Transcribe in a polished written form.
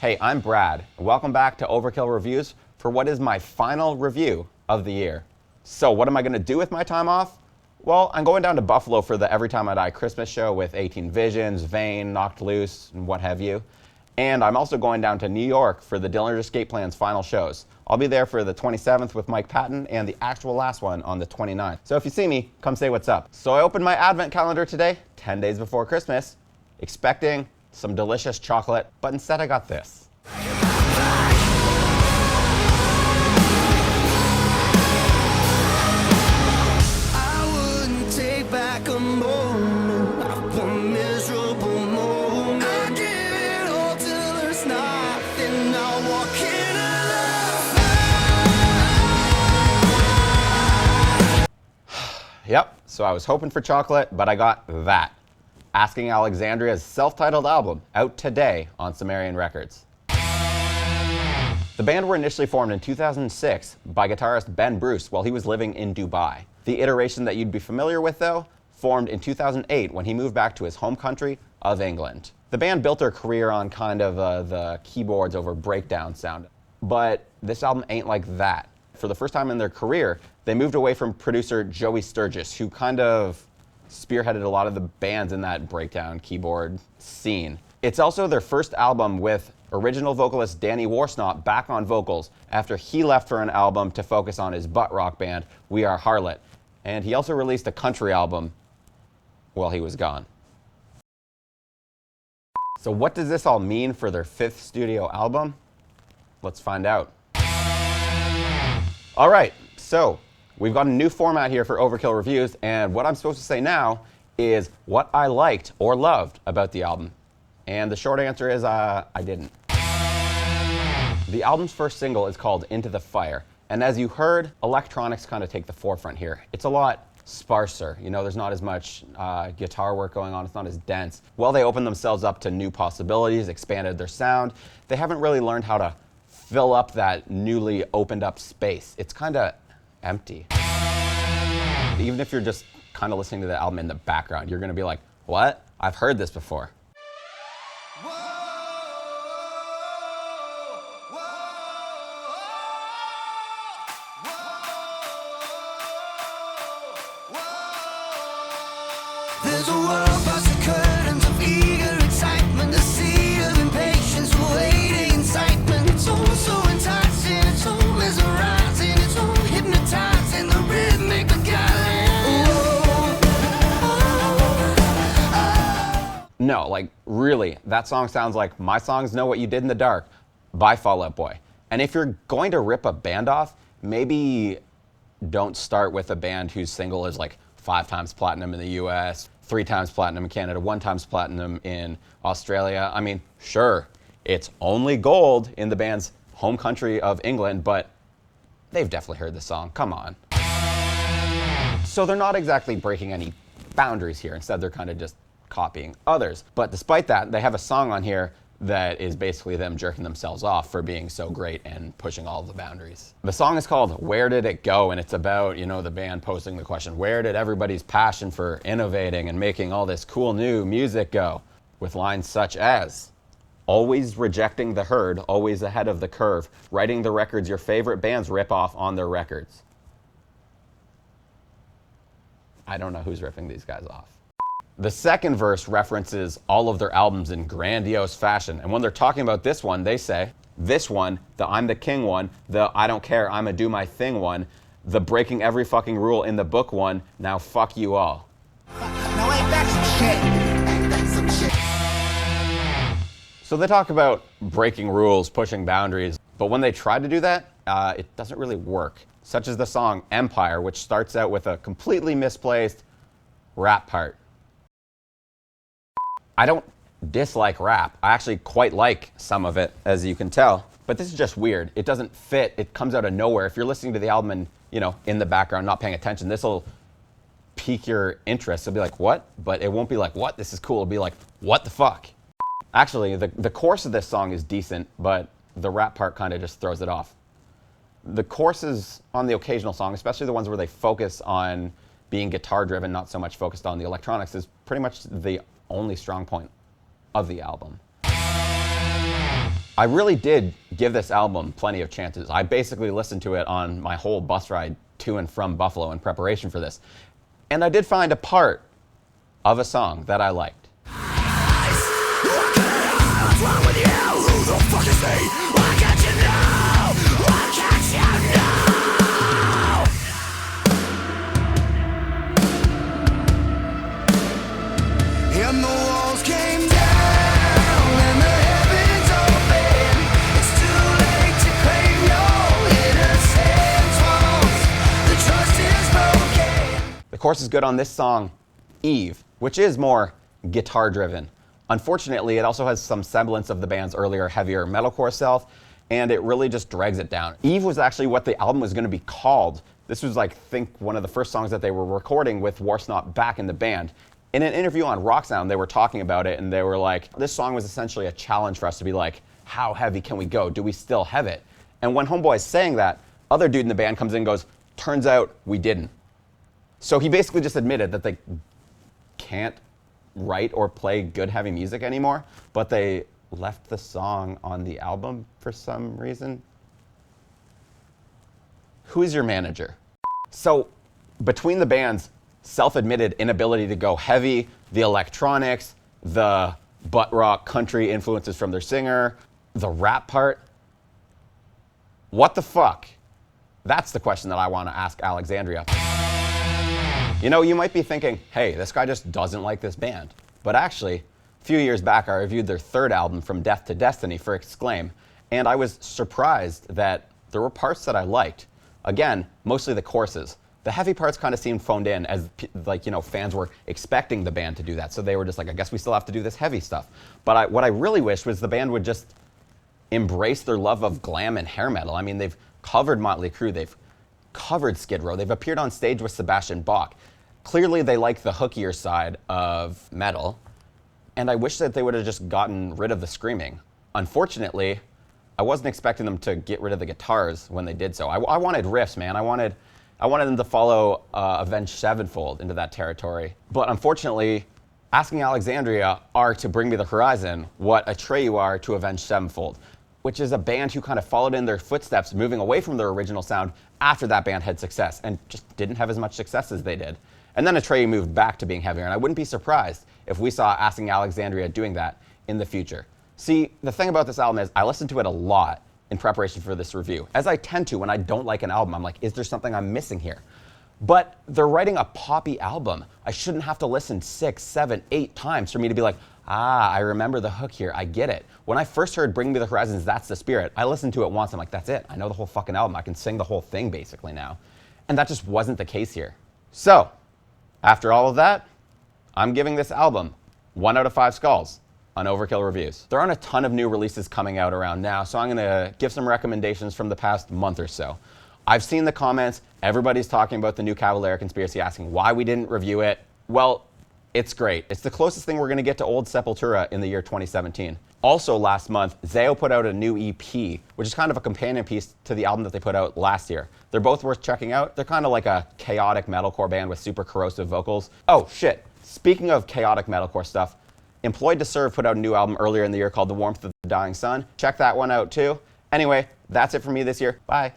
Hey, I'm Brad, and welcome back to Overkill Reviews for what is my final review of the year. So what am I going to do with my time off? Well, I'm going down to Buffalo for the Every Time I Die Christmas show with 18 Visions, Vane, Knocked Loose, and what have you. And I'm also going down to New York for the Dillinger Escape Plan's final shows. I'll be there for the 27th with Mike Patton and the actual last one on the 29th. So if you see me, come say what's up. So I opened my advent calendar today, 10 days before Christmas, expecting some delicious chocolate, but instead I got this. Yep, so I was hoping for chocolate, but I got that. Asking Alexandria's self-titled album, out today on Sumerian Records. The band were initially formed in 2006 by guitarist Ben Bruce while he was living in Dubai. The iteration that you'd be familiar with, though, formed in 2008 when he moved back to his home country of England. The band built their career on kind of the keyboards over breakdown sound, but this album ain't like that. For the first time in their career, they moved away from producer Joey Sturgis, who kind of spearheaded a lot of the bands in that breakdown keyboard scene. It's also their first album with original vocalist Danny Warsnop back on vocals after he left for an album to focus on his butt rock band, We Are Harlot. And he also released a country album while he was gone. So what does this all mean for their 5th studio album? Let's find out. All right, so we've got a new format here for Overkill Reviews, and what I'm supposed to say now is what I liked or loved about the album. And the short answer is I didn't. The album's first single is called Into the Fire, and as you heard, electronics kind of take the forefront here. It's a lot sparser, you know, there's not as much guitar work going on, it's not as dense. While they opened themselves up to new possibilities, expanded their sound, they haven't really learned how to fill up that newly opened up space. It's kind of empty. Even if you're just kind of listening to the album in the background, you're going to be like, what? I've heard this before. There's a world past the curtains of eager excitement, the sea of impatience, waiting incitement. It's all so enticing, it's all mesmerizing, it's all hypnotizing, the rhythmic beguiling. No, like really, that song sounds like My Songs Know What You Did in the Dark by Fall Out Boy. And if you're going to rip a band off, maybe don't start with a band whose single is like 5 times platinum in the US, 3 times platinum in Canada, 1 times platinum in Australia. I mean, sure, it's only gold in the band's home country of England, but they've definitely heard the song, come on. So they're not exactly breaking any boundaries here. Instead, they're kind of just copying others. But despite that, they have a song on here that is basically them jerking themselves off for being so great and pushing all the boundaries. The song is called Where Did It Go? And it's about, you know, the band posing the question, where did everybody's passion for innovating and making all this cool new music go? With lines such as, always rejecting the herd, always ahead of the curve, writing the records your favorite bands rip off on their records. I don't know who's ripping these guys off. The second verse references all of their albums in grandiose fashion. And when they're talking about this one, they say, this one, the I'm the King one, the I don't care, I'ma do my thing one, the breaking every fucking rule in the book one, now fuck you all. Now ain't that some shit? So they talk about breaking rules, pushing boundaries, but when they try to do that, it doesn't really work. Such as the song Empire, which starts out with a completely misplaced rap part. I don't dislike rap. I actually quite like some of it, as you can tell. But this is just weird. It doesn't fit. It comes out of nowhere. If you're listening to the album and, you know, in the background, not paying attention, this will pique your interest. It'll be like, what? But it won't be like, what? This is cool. It'll be like, what the fuck? Actually, the chorus of this song is decent, but the rap part kind of just throws it off. The choruses on the occasional song, especially the ones where they focus on being guitar driven, not so much focused on the electronics, is pretty much the only strong point of the album. I really did give this album plenty of chances. I basically listened to it on my whole bus ride to and from Buffalo in preparation for this. And I did find a part of a song that I liked. What's wrong with you? Who the fuck is me? Why can't you know? Why can't you know? And the walls came down and the heavens opened. It's too late to claim your innocence once the trust is broken. The chorus is good on this song, Eve, which is more guitar driven. Unfortunately, it also has some semblance of the band's earlier, heavier metalcore self, and it really just drags it down. Eve was actually what the album was going to be called. This was, like, I think one of the first songs that they were recording with Warsnop back in the band. In an interview on Rock Sound, they were talking about it, and they were like, this song was essentially a challenge for us to be like, how heavy can we go? Do we still have it? And when Homeboy's saying that, other dude in the band comes in and goes, turns out we didn't. So he basically just admitted that they can't write or play good heavy music anymore, but they left the song on the album for some reason. Who is your manager? So between the band's self-admitted inability to go heavy, the electronics, the butt rock country influences from their singer, the rap part, what the fuck? That's the question that I want to ask Alexandria. You know, you might be thinking, hey, this guy just doesn't like this band. But actually, a few years back, I reviewed their third album, From Death to Destiny, for Exclaim, and I was surprised that there were parts that I liked. Again, mostly the choruses. The heavy parts kind of seemed phoned in as, like, you know, fans were expecting the band to do that. So they were just like, I guess we still have to do this heavy stuff. But what I really wished was the band would just embrace their love of glam and hair metal. I mean, they've covered Motley Crue, they've covered Skid Row, they've appeared on stage with Sebastian Bach. Clearly they like the hookier side of metal, and I wish that they would have just gotten rid of the screaming. Unfortunately, I wasn't expecting them to get rid of the guitars when they did so. I wanted riffs, man. I wanted them to follow Avenged Sevenfold into that territory. But unfortunately, Asking Alexandria are to Bring Me the Horizon what Atreyu are to Avenged Sevenfold, which is a band who kind of followed in their footsteps, moving away from their original sound after that band had success, and just didn't have as much success as they did. And then Atreyu moved back to being heavier, and I wouldn't be surprised if we saw Asking Alexandria doing that in the future. See, the thing about this album is I listened to it a lot in preparation for this review. As I tend to when I don't like an album, I'm like, is there something I'm missing here? But they're writing a poppy album. I shouldn't have to listen 6, 7, 8 times for me to be like, I remember the hook here, I get it. When I first heard Bring Me the Horizons, That's the Spirit, I listened to it once, I'm like, that's it. I know the whole fucking album. I can sing the whole thing basically now. And that just wasn't the case here. So, after all of that, I'm giving this album 1 out of 5 skulls on Overkill Reviews. There aren't a ton of new releases coming out around now, so I'm gonna give some recommendations from the past month or so. I've seen the comments, everybody's talking about the new Cavalera Conspiracy, asking why we didn't review it. Well, it's great. It's the closest thing we're gonna get to Old Sepultura in the year 2017. Also last month, Zao put out a new EP, which is kind of a companion piece to the album that they put out last year. They're both worth checking out. They're kind of like a chaotic metalcore band with super corrosive vocals. Oh shit, speaking of chaotic metalcore stuff, Employed to Serve put out a new album earlier in the year called The Warmth of the Dying Sun. Check that one out too. Anyway, that's it for me this year. Bye.